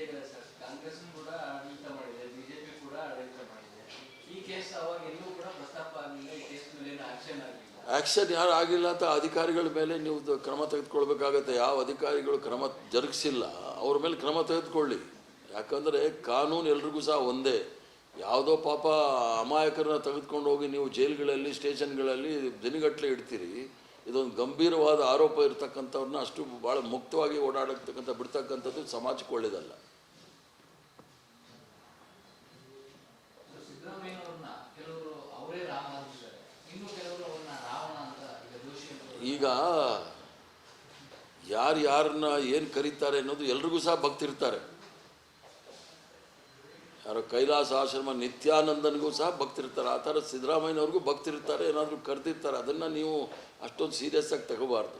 ಈಗ ಕಾಂಗ್ರೆಸ್ ಕೂಡ ಆಡಳಿತ ಮಾಡಿದೆ, ಬಿಜೆಪಿ ಕೂಡ ಆಡಳಿತ ಮಾಡಿದೆ. ಈ ಕೇಸ್ ಅವಾಗ ಎಲ್ಲೂ ಕೂಡ ಪ್ರಸ್ತಾಪ ಆಗಲಿಲ್ಲ. ಈ ಕೇಸ್ ಮೇಲೆ ಏನು ಆಕ್ಷನ್ ಆಗಲಿಲ್ಲ. ಆಕ್ಷನ್ ಯಾರು ಆಗಿಲ್ಲ ಅಂತ ಅಧಿಕಾರಿಗಳ ಮೇಲೆ ನೀವು ಕ್ರಮ ತೆಗೆದುಕೊಳ್ಬೇಕಾಗತ್ತೆ. ಯಾವ ಅಧಿಕಾರಿಗಳು ಕ್ರಮ ಜರುಗಿಸಿಲ್ಲ ಅವ್ರ ಮೇಲೆ ಕ್ರಮ ತೆಗೆದುಕೊಳ್ಳಿ. ಯಾಕಂದರೆ ಕಾನೂನು ಎಲ್ರಿಗೂ ಸಹ ಒಂದೇ. ಯಾವುದೋ ಪಾಪ ಅಮಾಯಕರನ್ನ ತೆಗೆದುಕೊಂಡು ಹೋಗಿ ನೀವು ಜೈಲುಗಳಲ್ಲಿ ಸ್ಟೇಷನ್ಗಳಲ್ಲಿ ದಿನಗಟ್ಟಲೆ ಇಡ್ತೀರಿ. ಇದೊಂದು ಗಂಭೀರವಾದ ಆರೋಪ ಇರತಕ್ಕಂಥವ್ರನ್ನ ಅಷ್ಟು ಭಾಳ ಮುಕ್ತವಾಗಿ ಓಡಾಡತಕ್ಕಂಥ ಬಿಡ್ತಕ್ಕಂಥದ್ದು ಸಮಾಜಕ್ಕೆ ಒಳ್ಳೆಯದಲ್ಲ. ಈಗ ಯಾರನ್ನ ಏನು ಕರೀತಾರೆ ಅನ್ನೋದು ಎಲ್ರಿಗೂ ಸಹ ಭಕ್ತಿರ್ತಾರೆ. ಯಾರೋ ಕೈಲಾಸ ಆಶ್ರಮ ನಿತ್ಯಾನಂದನಿಗೂ ಸಹ ಭಕ್ತಿರ್ತಾರೆ. ಆ ಥರ ಸಿದ್ದರಾಮಯ್ಯನವ್ರಿಗೂ ಭಕ್ತಿರ್ತಾರೆ. ಏನಾದರೂ ಕರೆದಿರ್ತಾರೆ. ಅದನ್ನು ನೀವು ಅಷ್ಟೊಂದು ಸೀರಿಯಸ್ ಆಗಿ ತಗೋಬಾರ್ದು.